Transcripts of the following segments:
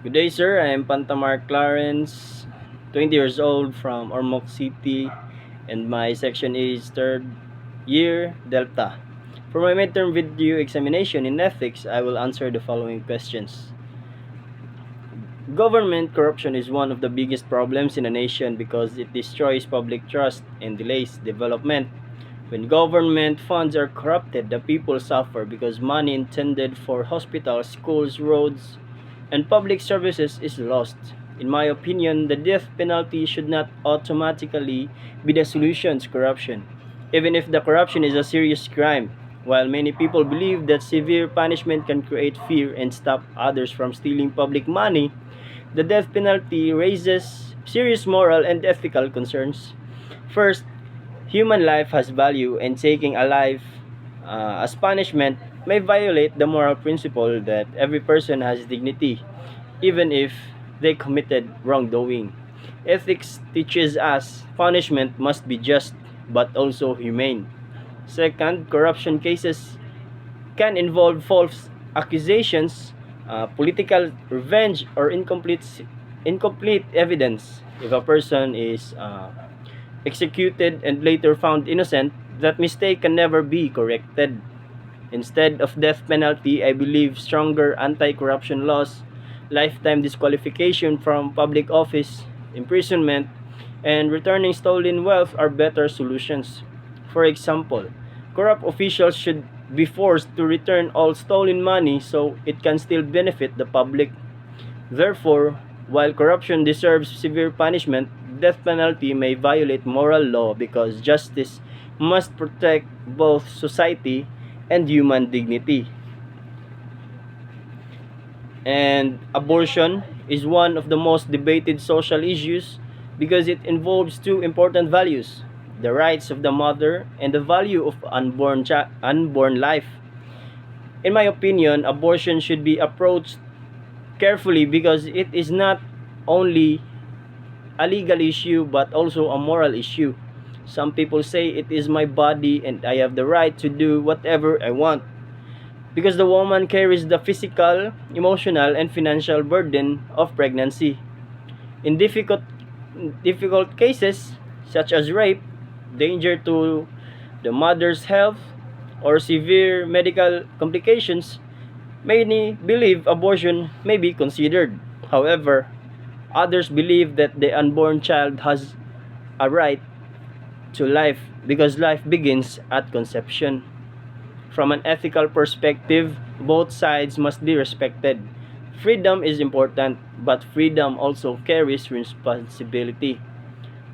Good day, sir. I am Pantamar Clarence, 20 years old from Ormoc City, and my section is third year Delta. For my midterm video examination in ethics, I will answer the following questions. Government corruption is one of the biggest problems in a nation because it destroys public trust and delays development. When government funds are corrupted, the people suffer because money intended for hospitals, schools, roads, and public services is lost. In my opinion, the death penalty should not automatically be the solution to corruption, even if the corruption is a serious crime. While many people believe that severe punishment can create fear and stop others from stealing public money, the death penalty raises serious moral and ethical concerns. First, human life has value, and taking a life as punishment may violate the moral principle that every person has dignity, even if they committed wrongdoing. Ethics teaches us punishment must be just but also humane. Second, corruption cases can involve false accusations, political revenge, or incomplete evidence. If a person is executed and later found innocent, that mistake can never be corrected. Instead of death penalty, I believe stronger anti-corruption laws, lifetime disqualification from public office, imprisonment, and returning stolen wealth are better solutions. For example, corrupt officials should be forced to return all stolen money so it can still benefit the public. Therefore, while corruption deserves severe punishment, death penalty may violate moral law because justice must protect both society and human dignity. And abortion is one of the most debated social issues because it involves two important values: the rights of the mother and the value of unborn life. In my opinion, abortion should be approached carefully because it is not only a legal issue but also a moral issue. Some people say it is my body and I have the right to do whatever I want because the woman carries the physical, emotional, and financial burden of pregnancy. In difficult cases such as rape, danger to the mother's health, or severe medical complications, many believe abortion may be considered. However, others believe that the unborn child has a right to life because life begins at conception. From an ethical perspective, both sides must be respected. Freedom is important, but freedom also carries responsibility.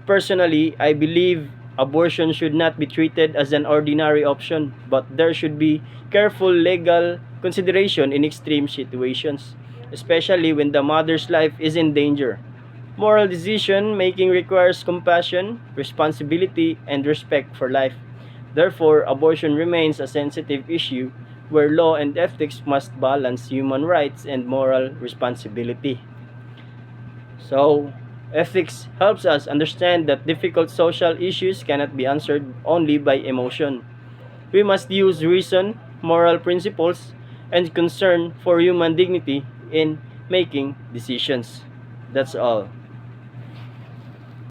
Personally, I believe abortion should not be treated as an ordinary option, but there should be careful legal consideration in extreme situations, especially when the mother's life is in danger. Moral decision making requires compassion, responsibility, and respect for life. Therefore, abortion remains a sensitive issue where law and ethics must balance human rights and moral responsibility. So, ethics helps us understand that difficult social issues cannot be answered only by emotion. We must use reason, moral principles, and concern for human dignity in making decisions. That's all.